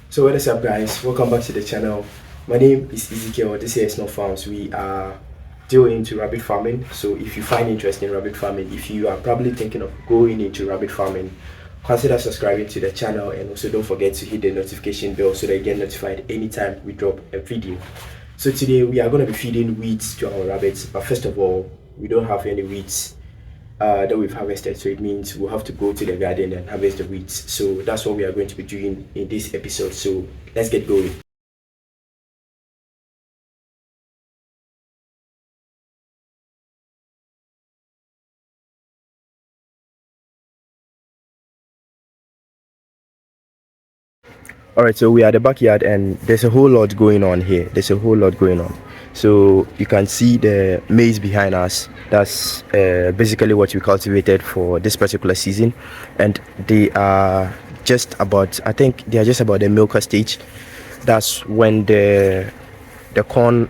So what is up, guys? Welcome back to the channel. My name is Ezekiel. This here is Not Farms. We are still into rabbit farming. So if you find interest in rabbit farming, if you are probably thinking of going into rabbit farming, consider subscribing to the channel, and also don't forget to hit the notification bell so that you get notified anytime we drop a video. So today we are going to be feeding weeds to our rabbits, but first of all, we don't have any weeds that we've harvested, so it means we'll have to go to the garden and harvest the weeds. So that's what we are going to be doing in this episode. So let's get going. All right, so we are at the backyard and there's a whole lot going on here. So you can see the maize behind us. That's basically what we cultivated for this particular season, and they are just about, I think they are just about the milker stage. That's when the corn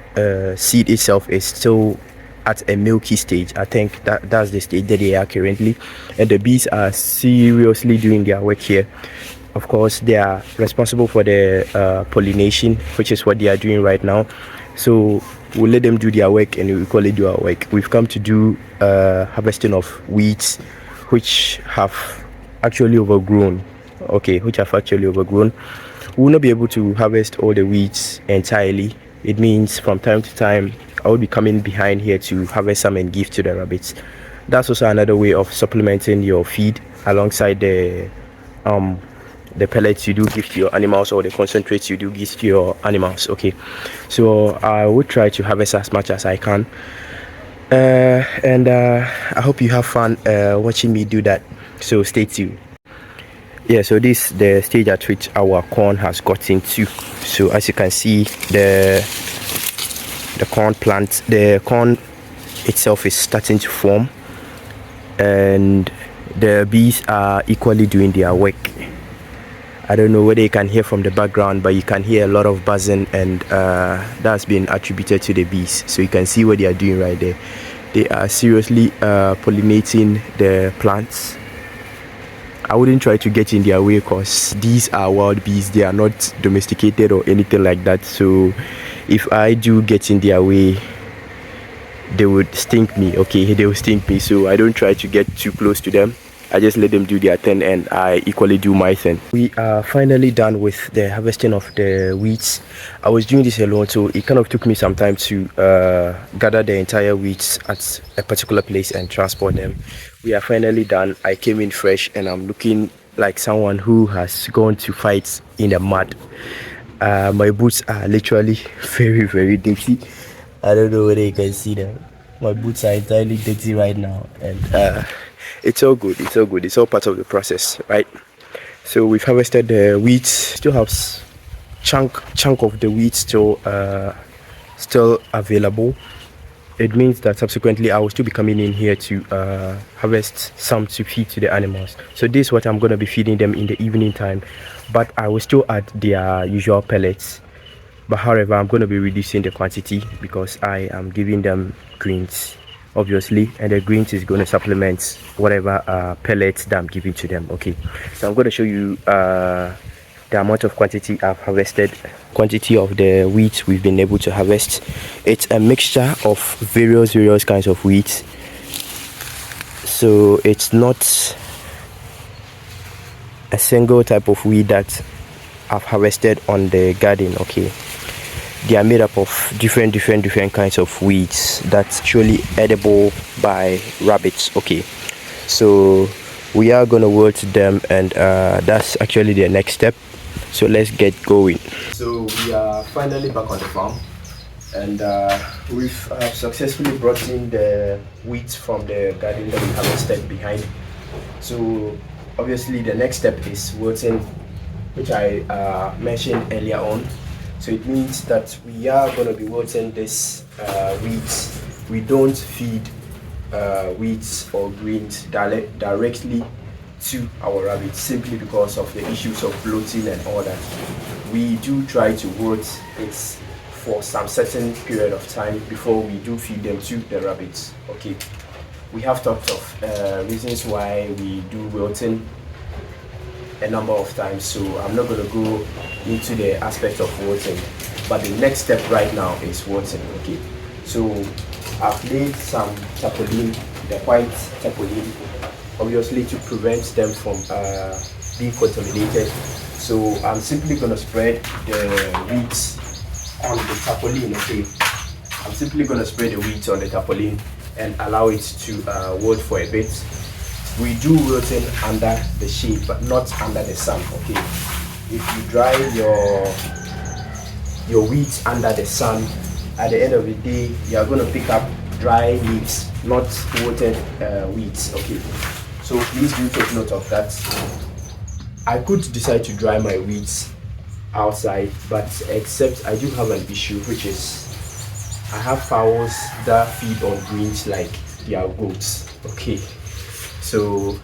seed itself is still at a milky stage. I think that's the stage that they are currently, and the bees are seriously doing their work here. Of course, they are responsible for the pollination, which is what they are doing right now. So we'll let them do their work and we call it do our work. We've come to do harvesting of weeds which have actually overgrown. We will not be able to harvest all the weeds entirely. It means from time to time I will be coming behind here to harvest some and give to the rabbits. That's also another way of supplementing your feed alongside the pellets you do give to your animals, or the concentrates you do give to your animals. Okay, so I will try to harvest as much as I can, and I hope you have fun watching me do that, so stay tuned. Yeah, so this is the stage at which our corn has gotten to. So as you can see, the corn itself is starting to form, and the bees are equally doing their work. I don't know whether you can hear from the background, but you can hear a lot of buzzing, and that's been attributed to the bees. So you can see what they are doing right there. They are seriously pollinating the plants. I wouldn't try to get in their way because these are wild bees. They are not domesticated or anything like that. So if I do get in their way, they would stink me. Okay, they will stink me. So I don't try to get too close to them. I just let them do their thing and I equally do my thing. We are finally done with the harvesting of the weeds. I was doing this alone, so it kind of took me some time to gather the entire weeds at a particular place and transport them. We are finally done. I came in fresh and I'm looking like someone who has gone to fight in the mud. My boots are literally very, very dirty. I don't know whether you can see them. My boots are entirely dirty right now, and it's all good. It's all part of the process, right? So we've harvested the wheat. Still have chunk of the wheat still available. It means that subsequently I will still be coming in here to harvest some to feed to the animals. So this is what I'm going to be feeding them in the evening time, but I will still add their usual pellets. But however, I'm going to be reducing the quantity because I am giving them greens, obviously, and the greens is going to supplement whatever pellets that I'm giving to them. Okay, so I'm going to show you the amount of quantity I've harvested, quantity of the wheat we've been able to harvest. It's a mixture of various kinds of wheat, so it's not a single type of wheat that I've harvested on the garden. Okay, they are made up of different kinds of weeds that's actually edible by rabbits. Okay, so we are gonna wilt them, and that's actually the next step. So let's get going. So we are finally back on the farm, and we've successfully brought in the wheat from the garden that we harvested behind. So obviously the next step is wilting, which I mentioned earlier on. So it means that we are going to be wilting this weeds. We don't feed weeds or greens directly to our rabbits, simply because of the issues of bloating and all that. We do try to wilt it for some certain period of time before we do feed them to the rabbits. Okay, we have talked of reasons why we do wilting a number of times, so I'm not going to go into the aspect of wilting, but the next step right now is wilting. Okay, so I've laid some tarpaulin, the white tarpaulin, obviously to prevent them from being contaminated. So I'm simply gonna spread the weeds on the tarpaulin. Okay, I'm simply gonna spread the weeds on the tarpaulin and allow it to wilt for a bit. We do wilting under the shade, but not under the sun. Okay, if you dry your weeds under the sun, at the end of the day you are going to pick up dry leaves, not wilted weeds. Okay, so please do take note of that. I could decide to dry my weeds outside, but except I do have an issue, which is I have fowls that feed on greens like they are goats. Okay, so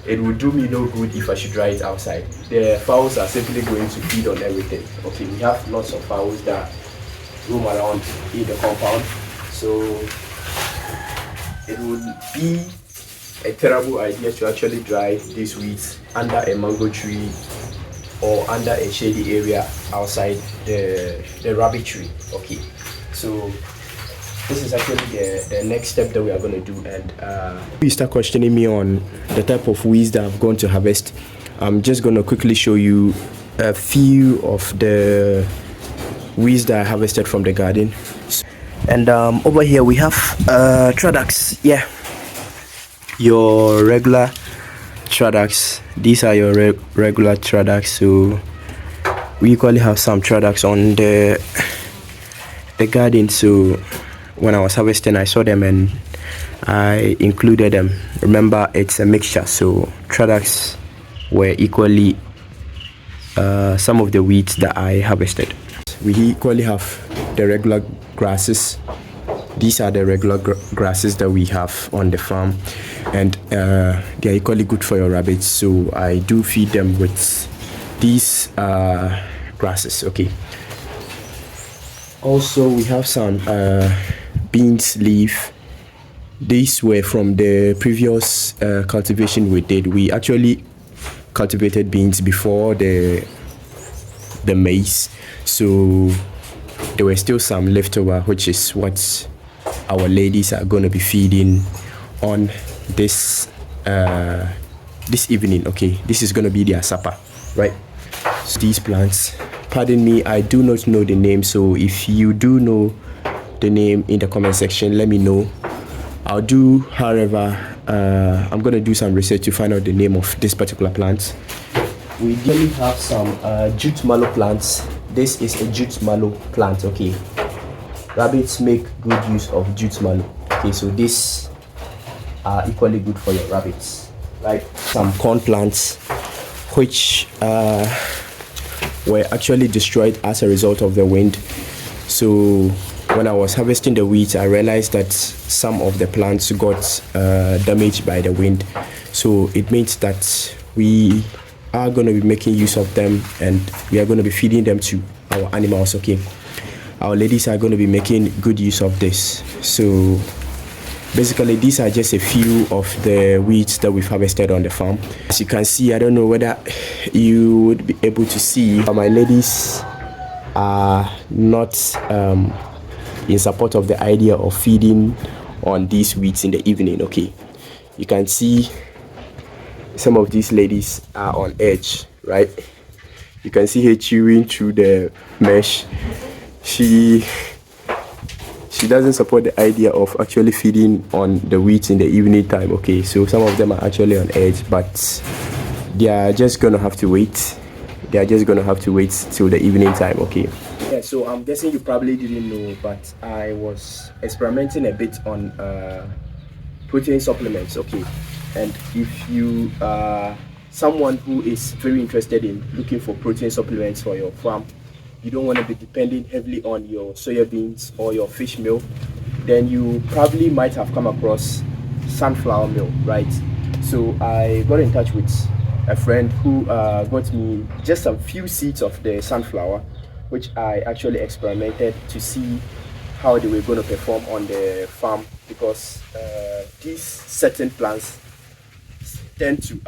it would do me no good if I should dry it outside. The fowls are simply going to feed on everything. Okay, we have lots of fowls that roam around in the compound, so it would be a terrible idea to actually dry these weeds under a mango tree or under a shady area outside the rabbitry. Okay, so this is actually the next step that we are going to do. And you start questioning me on the type of weeds that I've gone to harvest, I'm just going to quickly show you a few of the weeds that I harvested from the garden. And over here we have Tradox. Yeah, your regular Tradox. These are your regular Tradox. So we equally have some Tradox on the garden. So when I was harvesting, I saw them and I included them. Remember, it's a mixture, so Tradox were equally some of the weeds that I harvested. We equally have the regular grasses. These are the regular grasses that we have on the farm, and they are equally good for your rabbits, so I do feed them with these grasses. Okay, also we have some beans leaf. These were from the previous cultivation we did. We actually cultivated beans before the maize, so there were still some leftover, which is what our ladies are going to be feeding on this this evening. Okay, this is going to be their supper, right? So these plants, pardon me, I do not know the name, so if you do know the name in the comment section, let me know. I'll do, however, I'm going to do some research to find out the name of this particular plant. We really have some jute mallow plants. This is a jute mallow plant. Okay, rabbits make good use of jute mallow. Okay, so these are equally good for your rabbits, right? Some corn plants which were actually destroyed as a result of the wind. So when I was harvesting the wheat, I realized that some of the plants got damaged by the wind. So it means that we are going to be making use of them, and we are going to be feeding them to our animals. Okay, our ladies are going to be making good use of this. So basically these are just a few of the weeds that we've harvested on the farm. As you can see, I don't know whether you would be able to see, but my ladies are not in support of the idea of feeding on these weeds in the evening. Okay, you can see some of these ladies are on edge, right? You can see her chewing through the mesh. She doesn't support the idea of actually feeding on the weeds in the evening time. Okay, so some of them are actually on edge, but they are just gonna have to wait. They are just gonna have to wait till the evening time. Okay. Yeah, so I'm guessing you probably didn't know, but I was experimenting a bit on protein supplements. Okay, and if you are someone who is very interested in looking for protein supplements for your farm, you don't want to be depending heavily on your soya beans or your fish meal, then you probably might have come across sunflower meal, right? So I got in touch with a friend who got me just a few seeds of the sunflower, which I actually experimented to see how they were going to perform on the farm, because these certain plants tend to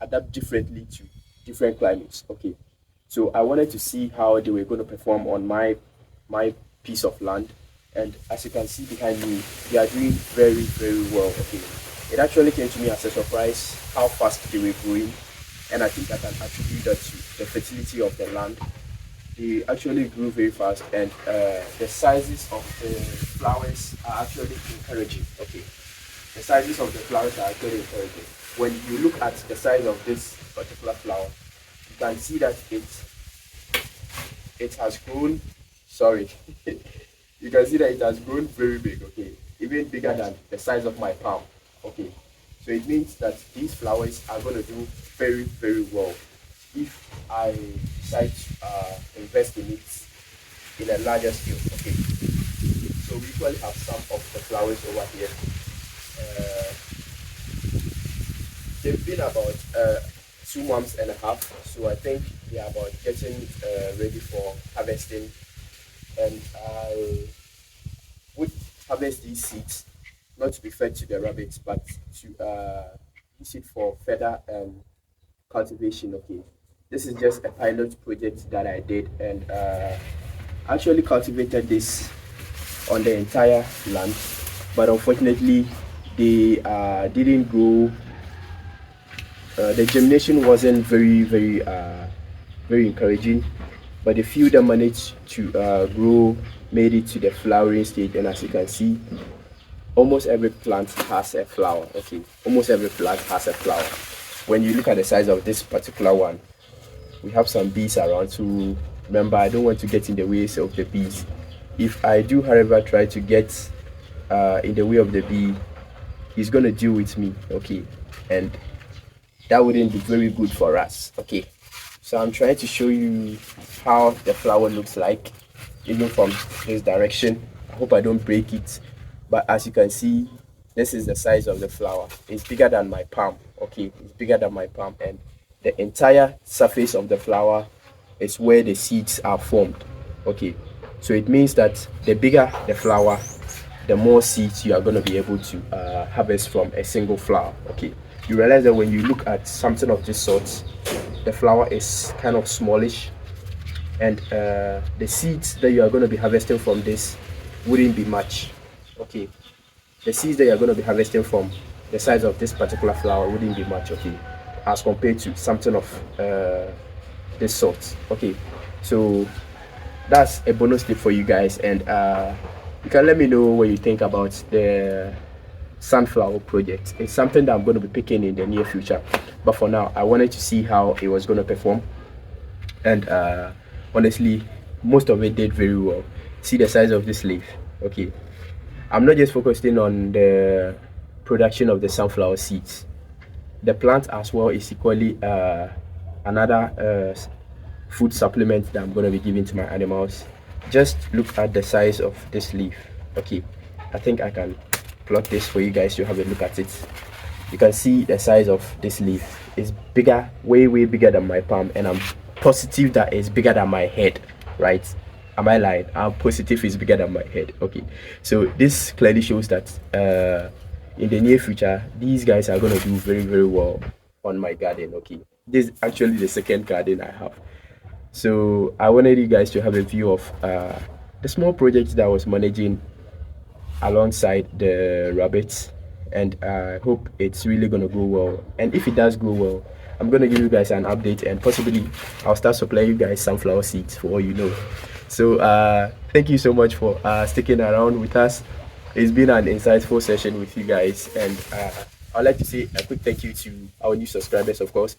adapt differently to different climates. Okay, So I wanted to see how they were going to perform on my piece of land. And as you can see behind me, they are doing very, very well. Okay. It actually came to me as a surprise how fast they were growing. And I think I can attribute that to the fertility of the land. They actually grew very fast, and the sizes of the flowers are actually encouraging. Okay. The sizes of the flowers are actually encouraging. When you look at the size of this particular flower, you can see that it has grown. Sorry, you can see that it has grown very big. Okay, even bigger than the size of my palm. Okay, so it means that these flowers are going to do very, very well if I decide to invest in it in a larger scale. Okay, so we usually have some of the flowers over here. Uh, they've been about 2 months and a half, so I think they are about getting ready for harvesting. And I would harvest these seeds not to be fed to the rabbits, but to use it for further cultivation. Okay, this is just a pilot project that I did, and actually cultivated this on the entire land, but unfortunately they didn't grow. The germination wasn't very encouraging, but the few that managed to grow made it to the flowering stage. And as you can see, almost every plant has a flower. Okay, almost every plant has a flower. When you look at the size of this particular one, we have some bees around. So remember, I don't want to get in the way of the bees. If I do, however, try to get in the way of the bee, he's gonna deal with me. Okay, and that wouldn't be very good for us. Okay, so I'm trying to show you how the flower looks like, even from this direction. I hope I don't break it, but as you can see, this is the size of the flower. It's bigger than my palm. Okay, it's bigger than my palm, and the entire surface of the flower is where the seeds are formed. Okay, so it means that the bigger the flower, the more seeds you are going to be able to harvest from a single flower. Okay, you realize that when you look at something of this sort, the flower is kind of smallish, and the seeds that you are going to be harvesting from this wouldn't be much. Okay, the seeds that you are going to be harvesting from the size of this particular flower wouldn't be much. Okay, as compared to something of this sort. Okay, so that's a bonus tip for you guys, and you can let me know what you think about the sunflower project. It's something that I'm going to be picking in the near future, but for now I wanted to see how it was going to perform, and honestly most of it did very well. See the size of this leaf. Okay, I'm not just focusing on the production of the sunflower seeds. The plant as well is equally another food supplement that I'm going to be giving to my animals. Just look at the size of this leaf. Okay, I think I can plot this for you guys to have a look at it. You can see the size of this leaf is bigger, way bigger than my palm, and I'm positive that it's bigger than my head, right? Am I lying? I'm positive it's bigger than my head. Okay, so this clearly shows that in the near future these guys are going to do very well on my garden. Okay, this is actually the second garden I have, so I wanted you guys to have a view of the small project that I was managing alongside the rabbits, and I hope it's really going to go well. And if it does go well, I'm going to give you guys an update, and possibly I'll start supplying you guys sunflower seeds for all you know. So thank you so much for sticking around with us. It's been an insightful session with you guys, and I'd like to say a quick thank you to our new subscribers, of course.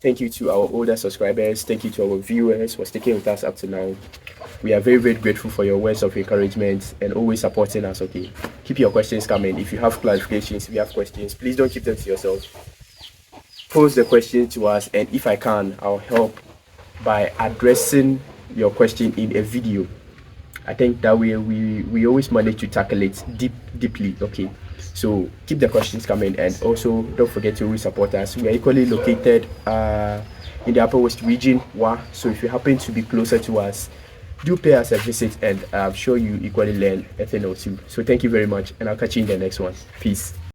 Thank you to our older subscribers. Thank you to our viewers for sticking with us up to now. We are very grateful for your words of encouragement and always supporting us. Okay, keep your questions coming. If you have clarifications, if you have questions, please don't keep them to yourself. Pose the question to us, and if I can, I'll help by addressing your question in a video. I think that way we always manage to tackle it deeply. Okay, so keep the questions coming, and also don't forget to support us. We are equally located in the Upper West region, so if you happen to be closer to us, do pay us a visit, and I'm sure you equally learn a thing or two. So thank you very much, and I'll catch you in the next one. Peace.